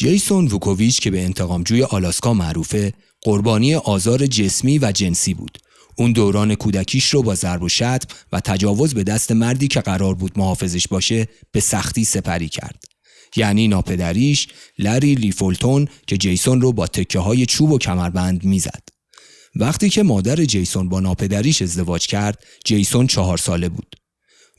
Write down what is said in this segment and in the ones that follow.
جیسون ووکوویچ که به انتقامجوی آلاسکا معروفه، قربانی آزار جسمی و جنسی بود. اون دوران کودکیش رو با ضرب و شتم و تجاوز به دست مردی که قرار بود محافظش باشه به سختی سپری کرد. یعنی ناپدریش لری لیفولتون که جیسون رو با تکه‌های چوب و کمربند میزد. وقتی که مادر جیسون با ناپدریش ازدواج کرد، جیسون 4 ساله بود.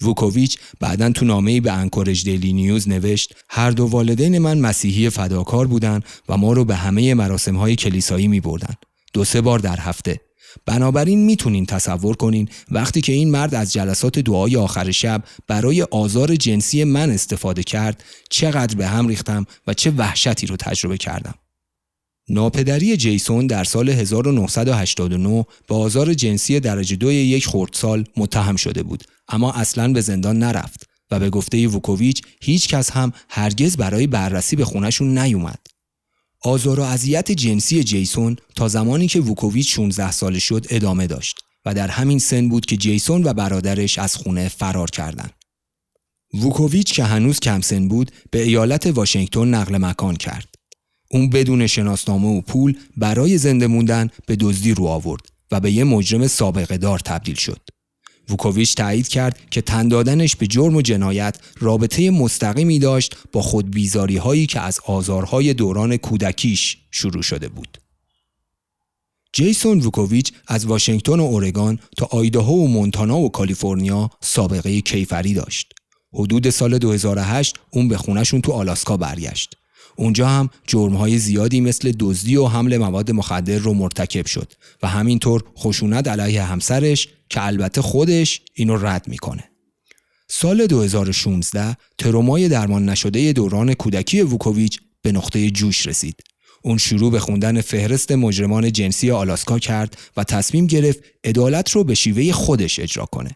ووکوویچ بعداً تو نامه‌ای به انکورج دیلی نیوز نوشت: هر دو والدین من مسیحی فداکار بودن و ما رو به همه مراسم‌های کلیسایی می‌بردن. 2-3 بار در هفته. بنابراین میتونین تصور کنین وقتی که این مرد از جلسات دعای آخر شب برای آزار جنسی من استفاده کرد، چقدر به هم ریختم و چه وحشتی رو تجربه کردم. ناپدری جیسون در سال 1989 به آزار جنسی درجه 2 1 خردسال متهم شده بود، اما اصلاً به زندان نرفت و به گفته ووکوویچ هیچ کس هم هرگز برای بررسی به خونه‌شون نیومد. آزار و اذیت جنسی جیسون تا زمانی که ووکوویچ 16 ساله شد ادامه داشت و در همین سن بود که جیسون و برادرش از خونه فرار کردند. ووکوویچ که هنوز کم سن بود به ایالت واشنگتن نقل مکان کرد. اون بدون شناسنامه و پول برای زنده موندن به دزدی رو آورد و به یه مجرم سابقه دار تبدیل شد. ووکوویچ تایید کرد که تن دادنش به جرم و جنایت رابطه مستقیمی داشت با خودبیزاری هایی که از آزارهای دوران کودکیش شروع شده بود. جیسون ووکوویچ از واشنگتن و اورگان تا آیداهو و مونتانا و کالیفرنیا سابقه کیفری داشت. حدود سال 2008 اون به خونه‌شون تو آلاسکا برگشت. اونجا هم جرم‌های زیادی مثل دزدی و حمل مواد مخدر رو مرتکب شد و همینطور خشونت علیه همسرش که البته خودش اینو رد میکنه. سال 2016 ترومای درمان نشده دوران کودکی ووکوویچ به نقطه جوش رسید. اون شروع به خوندن فهرست مجرمان جنسی آلاسکا کرد و تصمیم گرفت عدالت رو به شیوه خودش اجرا کنه.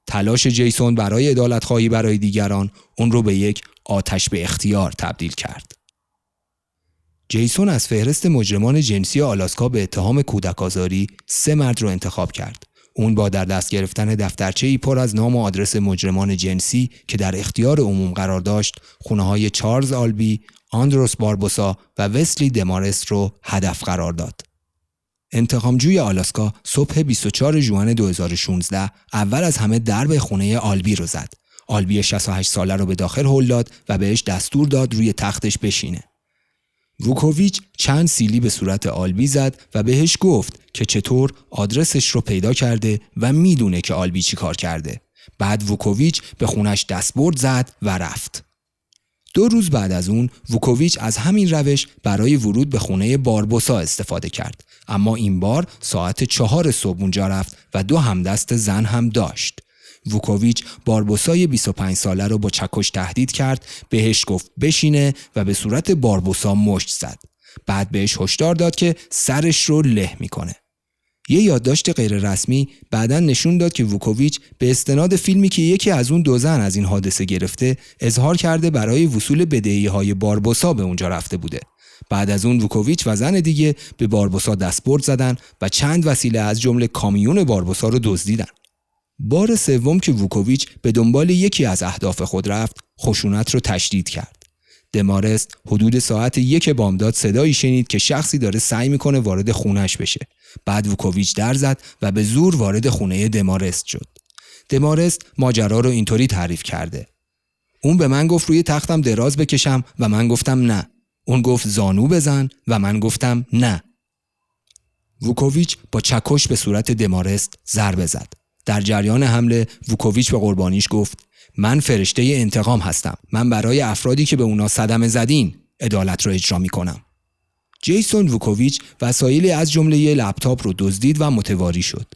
تلاش جیسون برای عدالت‌خواهی برای دیگران اون رو به یک آتش به اختیار تبدیل کرد. جیسون از فهرست مجرمان جنسی آلاسکا به اتهام کودک‌آزاری 3 مرد رو انتخاب کرد. اون با در دست گرفتن دفترچه‌ای پر از نام و آدرس مجرمان جنسی که در اختیار عموم قرار داشت، خونه‌های چارلز آلبی، آندروس باربوسا و وسلی دمارست رو هدف قرار داد. انتقامجوی آلاسکا صبح 24 ژوئن 2016 اول از همه درب خونه آلبی رو زد. آلبی 68 ساله رو به داخل هل داد و بهش دستور داد روی تختش بشینه. ووکوویچ چند سیلی به صورت آلبی زد و بهش گفت که چطور آدرسش رو پیدا کرده و میدونه که آلبی چی کار کرده. بعد ووکوویچ به خونش دستبرد زد و رفت. 2 روز بعد از اون ووکوویچ از همین روش برای ورود به خونه باربوسا استفاده کرد، اما این بار ساعت 4 صبح اونجا رفت و 2 همدست زن هم داشت. ووکوویچ باربوسای 25 ساله رو با چکش تهدید کرد، بهش گفت بشینه و به صورت باربوسا مشت زد. بعد بهش هشدار داد که سرش رو له میکنه. یه یادداشت غیر رسمی بعداً نشون داد که ووکوویچ به استناد فیلمی که یکی از اون 2 زن از این حادثه گرفته اظهار کرده برای وصول بدهی‌های باربوسا به اونجا رفته بوده. بعد از اون ووکوویچ و زن دیگه به باربوسا دستبرد زدن و چند وسیله از جمله کامیون باربوسا رو دزدیدن. بار سوم که ووکوویچ به دنبال یکی از اهداف خود رفت، خشونت رو تشدید کرد. دمارست حدود ساعت 1 بامداد صدایی شنید که شخصی داره سعی میکنه وارد خونش بشه. بعد ووکوویچ در زد و به زور وارد خونه دمارست شد. دمارست ماجرا رو اینطوری تعریف کرده: اون به من گفت روی تختم دراز بکشم و من گفتم نه. اون گفت زانو بزن و من گفتم نه. ووکوویچ با چکش به صورت دمارست ضربه زد. در جریان حمله ووکوویچ به قربانیش گفت: من فرشته انتقام هستم. من برای افرادی که به اونا صدمه زدین عدالت رو اجرا میکنم. جیسون ووکوویچ وسایلی از جمله یه لپتاپ رو دزدید و متواری شد.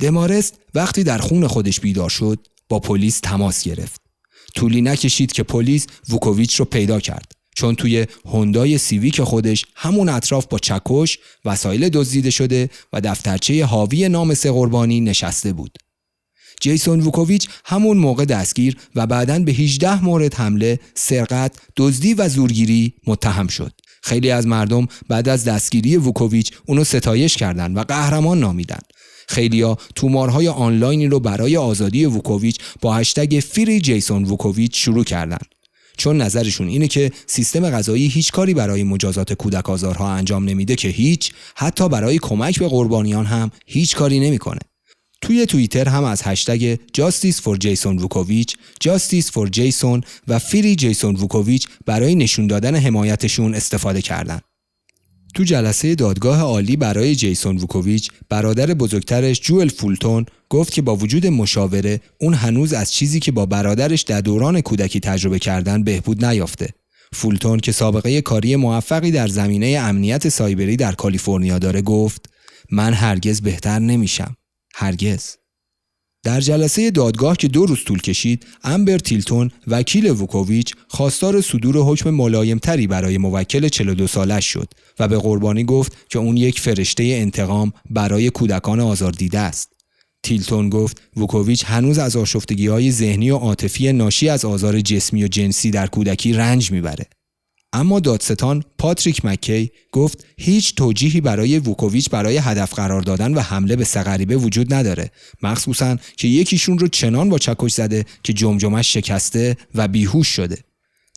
دمارست وقتی در خون خودش بیدار شد با پلیس تماس گرفت. طولی نکشید که پلیس ووکوویچ رو پیدا کرد، چون توی هوندای سیویک خودش همون اطراف با چکش، وسایل دزدیده شده و دفترچه حاوی نام 3 قربانی نشسته بود. جیسون ووکوویچ همون موقع دستگیر و بعداً به 18 مورد حمله، سرقت، دزدی و زورگیری متهم شد. خیلی از مردم بعد از دستگیری ووکوویچ اونو ستایش کردند و قهرمان نامیدن. خیلیا تومارهای آنلاینی رو برای آزادی ووکوویچ با هشتگ فری جیسون ووکوویچ شروع کردند. چون نظرشون اینه که سیستم قضایی هیچ کاری برای مجازات کودک آزارها انجام نمیده که هیچ، حتی برای کمک به قربانیان هم هیچ کاری نمیکنه. توی توییتر هم از هشتگ Justice for جیسون ووکوویچ، Justice for جیسون و فری جیسون ووکوویچ برای نشون دادن حمایتشون استفاده کردن. تو جلسه دادگاه عالی برای جیسون ووکوویچ، برادر بزرگترش جوئل فولتون گفت که با وجود مشاوره، اون هنوز از چیزی که با برادرش در دوران کودکی تجربه کردن بهبود نیافته. فولتون که سابقه کاری موفقی در زمینه امنیت سایبری در کالیفرنیا داره گفت: من هرگز بهتر نمیشم. هرگز. در جلسه دادگاه که 2 روز طول کشید، امبر تیلتون وکیل ووکوویچ خواستار صدور حکم ملایمتری برای موکل 42 سالش شد و به قربانی گفت که اون یک فرشته انتقام برای کودکان آزاردیده است. تیلتون گفت ووکوویچ هنوز از آشفتگی‌های ذهنی و عاطفی ناشی از آزار جسمی و جنسی در کودکی رنج میبره. اما دادستان پاتریک مکی گفت هیچ توجیهی برای ووکوویچ برای هدف قرار دادن و حمله به سه غریبه وجود نداره، مخصوصاً که یکیشون رو چنان با چکش زده که جمجمه‌اش شکسته و بیهوش شده.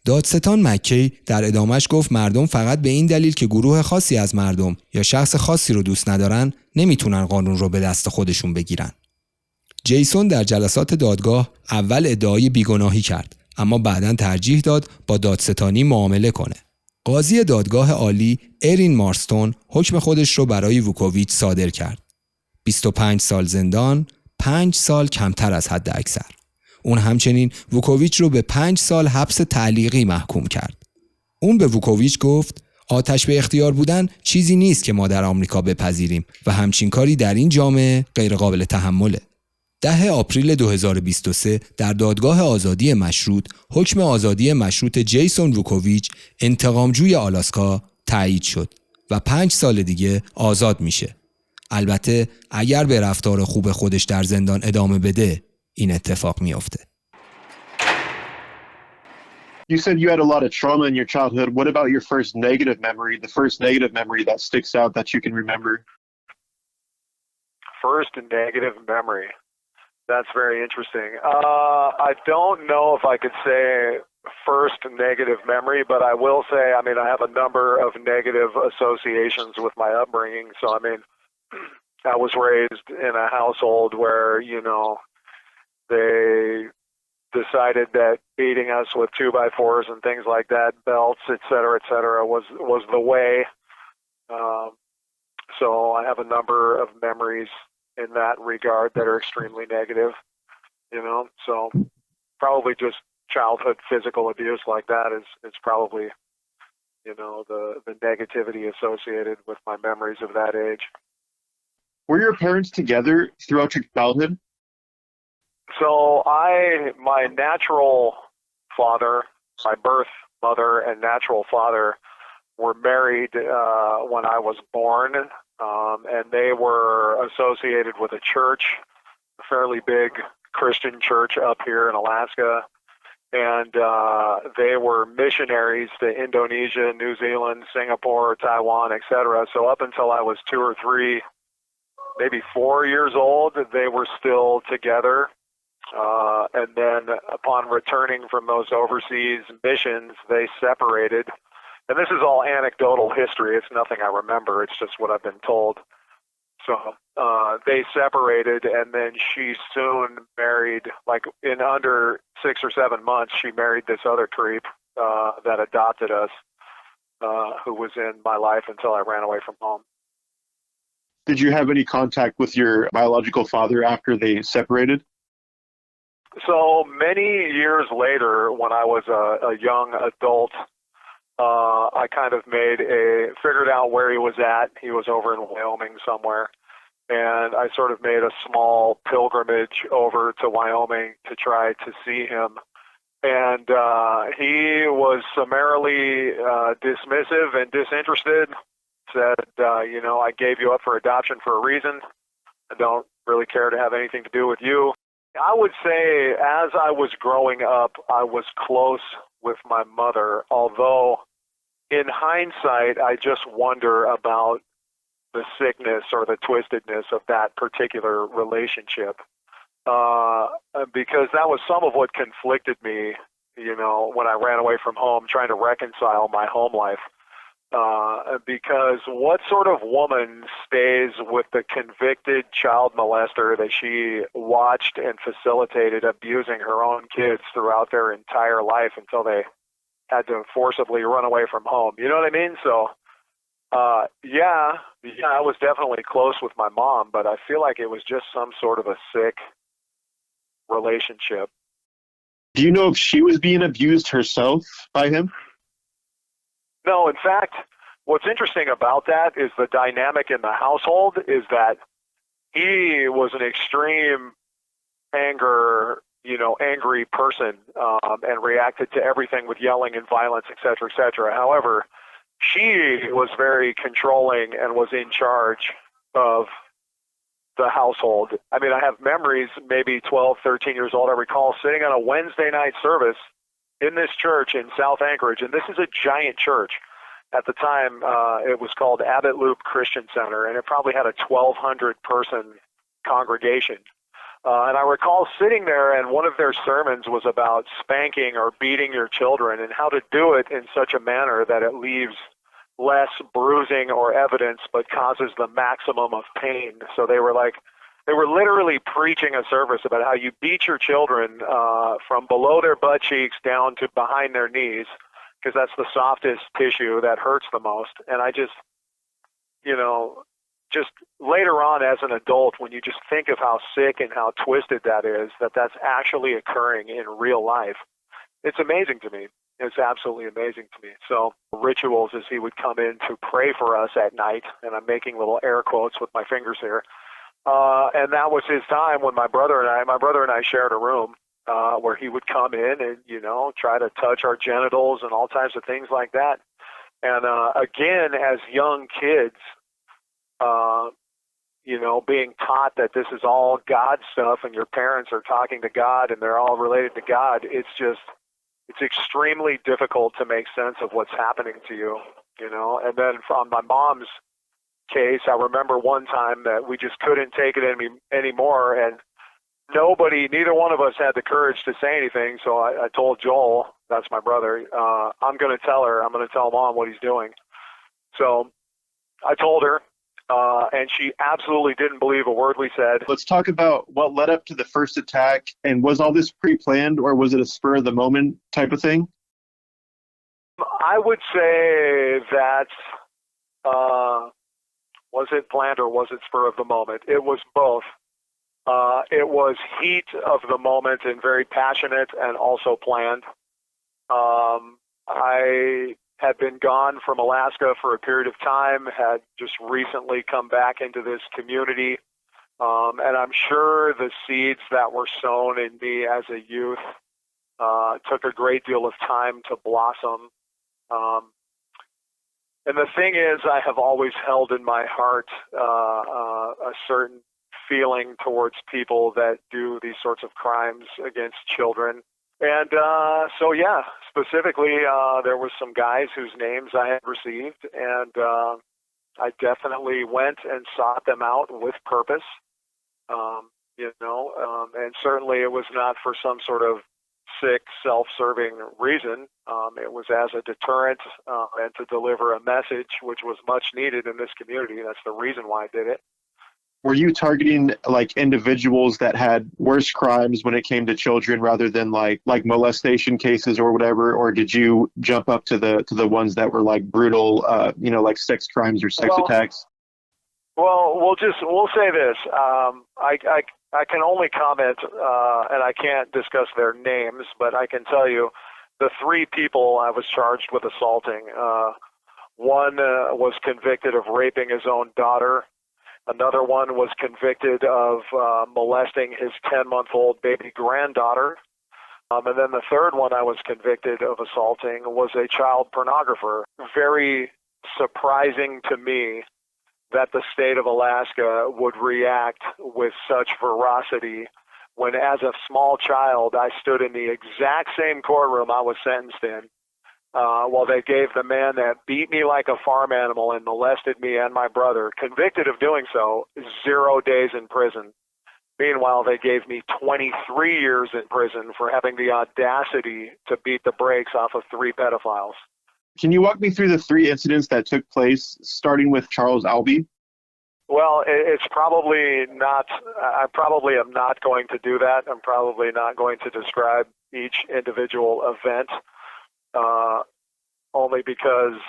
دادستان مکی در ادامهش گفت مردم فقط به این دلیل که گروه خاصی از مردم یا شخص خاصی رو دوست ندارن نمیتونن قانون رو به دست خودشون بگیرن. جیسون در جلسات دادگاه اول ادعای بیگناهی کرد، اما بعداً ترجیح داد با دادستانی معامله کنه. قاضی دادگاه عالی ارین مارستون حکم خودش رو برای ووکوویچ صادر کرد. 25 سال زندان، 5 سال کمتر از حد اکثر. اون همچنین ووکوویچ رو به 5 سال حبس تعلیقی محکوم کرد. اون به ووکوویچ گفت آتش به اختیار بودن چیزی نیست که ما در آمریکا بپذیریم و همچین کاری در این جامعه غیرقابل تحمله. 10 آپریل 2023 در دادگاه آزادی مشروط حکم آزادی مشروط جیسون ووکوویچ انتقامجوی آلاسکا تایید شد و 5 سال دیگه آزاد میشه. البته اگر به رفتار خوب خودش در زندان ادامه بده این اتفاق میافته. You said you had a lot of trauma in your childhood. What about your first negative memory, the first negative memory that sticks out that you can remember? First negative memory. That's very interesting. I don't know if I could say first negative memory, but I will say, I mean, I have a number of negative associations with my upbringing. So, I mean, I was raised in a household where, you know, they decided that beating us with 2x4s and things like that, belts, et cetera, was the way. So I have a number of memories in that regard that are extremely negative, you know, so probably just childhood physical abuse like that is probably, you know, the negativity associated with my memories of that age. Were your parents together throughout your childhood? So my natural father, my birth mother and natural father were married when I was born. And they were associated with a church, a fairly big Christian church up here in Alaska. And they were missionaries to Indonesia, New Zealand, Singapore, Taiwan, etc. So up until I was 2 or 3, maybe 4 years old, they were still together. And then upon returning from those overseas missions, they separated. And this is all anecdotal history. It's nothing I remember. It's just what I've been told. So they separated, and then she soon married, like in under 6 or 7 months, she married this other creep that adopted us, who was in my life until I ran away from home. Did you have any contact with your biological father after they separated? So many years later, when I was a young adult, I kind of figured out where he was at. He was over in Wyoming somewhere. And I sort of made a small pilgrimage over to Wyoming to try to see him. And he was summarily dismissive and disinterested. Said, you know, I gave you up for adoption for a reason. I don't really care to have anything to do with you. I would say as I was growing up, I was close with my mother, although in hindsight, I just wonder about the sickness or the twistedness of that particular relationship, because that was some of what conflicted me when I ran away from home, trying to reconcile my home life. Because what sort of woman stays with the convicted child molester that she watched and facilitated abusing her own kids throughout their entire life until they had to forcibly run away from home? You know what I mean? So, yeah, I was definitely close with my mom, but I feel like it was just some sort of a sick relationship. Do you know if she was being abused herself by him? No, in fact, what's interesting about that is the dynamic in the household is that he was an extreme angry person, and reacted to everything with yelling and violence, et cetera, et cetera. However, she was very controlling and was in charge of the household. I mean, I have memories, maybe 12, 13 years old. I recall sitting on a Wednesday night service in this church in South Anchorage, and this is a giant church. At the time, it was called Abbott Loop Christian Center, and it probably had a 1,200-person congregation. And I recall sitting there, and one of their sermons was about spanking or beating your children and how to do it in such a manner that it leaves less bruising or evidence but causes the maximum of pain. So they were literally preaching a service about how you beat your children from below their butt cheeks down to behind their knees, because that's the softest tissue that hurts the most. And I just, just later on as an adult, when you just think of how sick and how twisted that is, that's actually occurring in real life, it's amazing to me. It's absolutely amazing to me. So rituals is he would come in to pray for us at night, and I'm making little air quotes with my fingers here. And that was his time when my brother and I shared a room where he would come in and, try to touch our genitals and all types of things like that. And again, as young kids, being taught that this is all God stuff and your parents are talking to God and they're all related to God, it's extremely difficult to make sense of what's happening to you, And then from my mom's case, I remember one time that we just couldn't take it anymore, and neither one of us had the courage to say anything. So I told Joel, that's my brother, I'm going to tell Mom what he's doing. So I told her, and she absolutely didn't believe a word we said. Let's talk about what led up to the first attack, and was all this pre-planned, or was it a spur of the moment type of thing? I would say that, was it planned or was it spur of the moment? It was both. It was heat of the moment and very passionate and also planned. I had been gone from Alaska for a period of time, had just recently come back into this community, and I'm sure the seeds that were sown in me as a youth took a great deal of time to blossom. And the thing is, I have always held in my heart a certain feeling towards people that do these sorts of crimes against children. And so, yeah, specifically, there were some guys whose names I had received, and I definitely went and sought them out with purpose, and certainly it was not for some sort of sick, self-serving reason. It was as a deterrent and to deliver a message which was much needed in this community. That's the reason why I did it. Were you targeting individuals that had worse crimes when it came to children rather than like molestation cases or whatever, or did you jump up to the ones that were brutal, like sex crimes or sex attacks? Well, we'll say this. I can only comment, and I can't discuss their names, but I can tell you the three people I was charged with assaulting. One was convicted of raping his own daughter. Another one was convicted of molesting his 10-month-old baby granddaughter. And then the third one I was convicted of assaulting was a child pornographer. Very surprising to me that the state of Alaska would react with such ferocity when, as a small child, I stood in the exact same courtroom I was sentenced in, while they gave the man that beat me like a farm animal and molested me and my brother, convicted of doing so, 0 days in prison. Meanwhile, they gave me 23 years in prison for having the audacity to beat the brakes off of 3 pedophiles. Can you walk me through the 3 incidents that took place, starting with Charles Albee? Well, it's probably not, I probably am not going to do that. I'm probably not going to describe each individual event, only because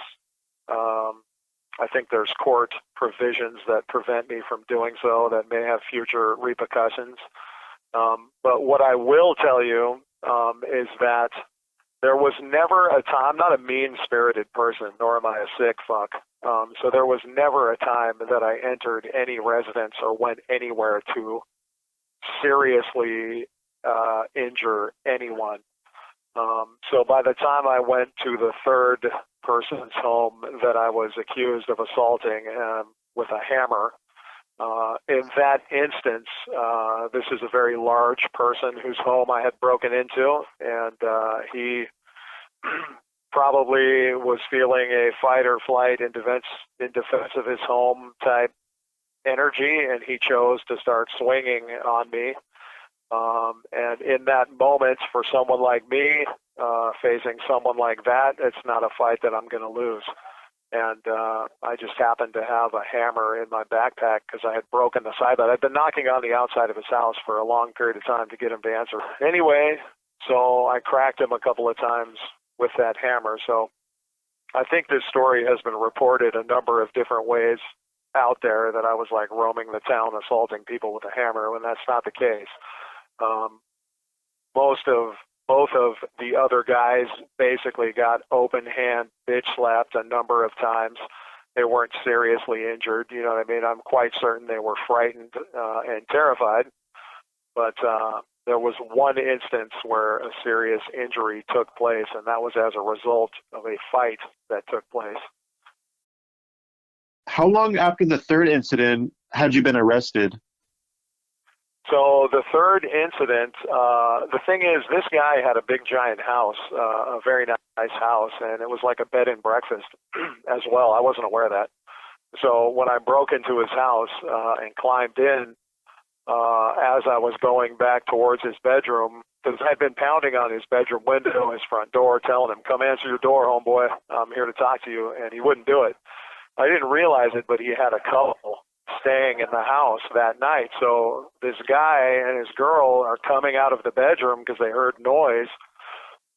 I think there's court provisions that prevent me from doing so that may have future repercussions. But what I will tell you is that there was never a time, I'm not a mean-spirited person, nor am I a sick fuck. So there was never a time that I entered any residence or went anywhere to seriously injure anyone. So by the time I went to the 3rd person's home that I was accused of assaulting with a hammer, in that instance, this is a very large person whose home I had broken into, and he probably was feeling a fight or flight in defense of his home type energy, and he chose to start swinging on me. And in that moment, for someone like me, facing someone like that, it's not a fight that I'm going to lose. And I just happened to have a hammer in my backpack because I had broken the side of it. I'd been knocking on the outside of his house for a long period of time to get him to answer. Anyway, so I cracked him a couple of times with that hammer. So I think this story has been reported a number of different ways out there, that I was like roaming the town assaulting people with a hammer, when that's not the case. Both of the other guys basically got open hand bitch slapped a number of times. They weren't seriously injured. You know what I mean? I'm quite certain they were frightened and terrified. But there was one instance where a serious injury took place, and that was as a result of a fight that took place. How long after the 3rd incident had you been arrested? So the 3rd incident, the thing is, this guy had a big giant house, a very nice house, and it was like a bed and breakfast as well. I wasn't aware of that. So when I broke into his house and climbed in, as I was going back towards his bedroom, because I'd been pounding on his bedroom window, his front door, telling him, "Come answer your door, homeboy. I'm here to talk to you," and he wouldn't do it. I didn't realize it, but he had a couple staying in the house that night. So this guy and his girl are coming out of the bedroom because they heard noise.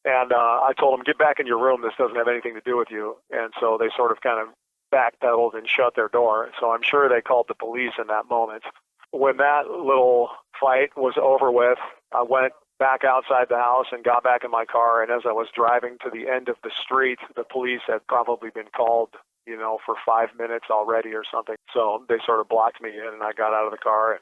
And I told them, "Get back in your room. This doesn't have anything to do with you." And so they sort of kind of backpedaled and shut their door. So I'm sure they called the police in that moment. When that little fight was over with, I went back outside the house and got back in my car. And as I was driving to the end of the street, the police had probably been called, you know, for 5 minutes already or something. So they sort of blocked me in, and I got out of the car.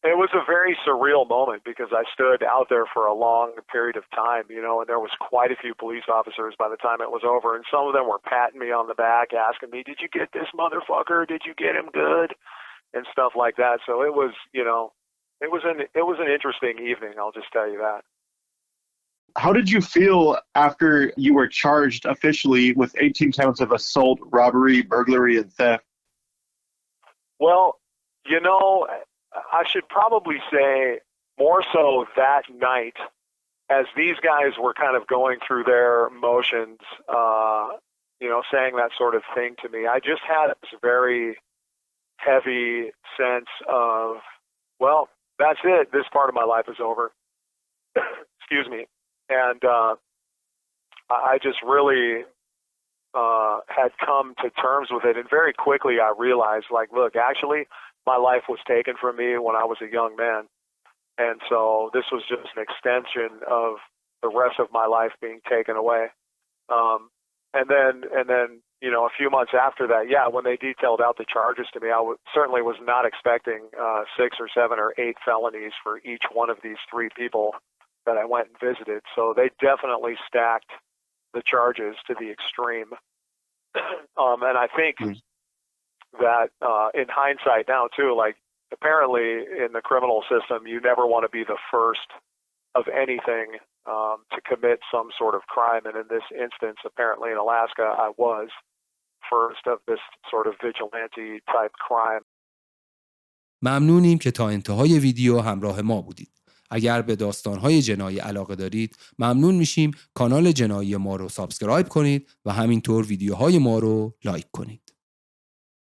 It was a very surreal moment because I stood out there for a long period of time, you know, and there was quite a few police officers by the time it was over. And some of them were patting me on the back, asking me, "Did you get this motherfucker? Did you get him good?" And stuff like that. So it was, you know, it was an interesting evening. I'll just tell you that. How did you feel after you were charged officially with 18 counts of assault, robbery, burglary, and theft? Well, you know, I should probably say more so that night, as these guys were kind of going through their motions, you know, saying that sort of thing to me. I just had this very heavy sense of, well, that's it. This part of my life is over. Excuse me. And I just really had come to terms with it. And very quickly I realized, like, look, actually, my life was taken from me when I was a young man. And so this was just an extension of the rest of my life being taken away. And then, you know, a few months after that, yeah, when they detailed out the charges to me, I certainly was not expecting 6 or 7 or 8 felonies for each one of these 3 people that I went and visited. So they definitely stacked the charges to the extreme. And I think that in hindsight now too, like, apparently in the criminal system, you never want to be the first of anything to commit some sort of crime. And in this instance, apparently in Alaska, I was first of this sort of vigilante type crime. ممنونیم که تا انتهای ویدیو همراه ما بودید. اگر به داستان‌های جنایی علاقه دارید، ممنون میشیم کانال جنایی ما رو سابسکرایب کنید و همینطور ویدیوهای ما رو لایک کنید.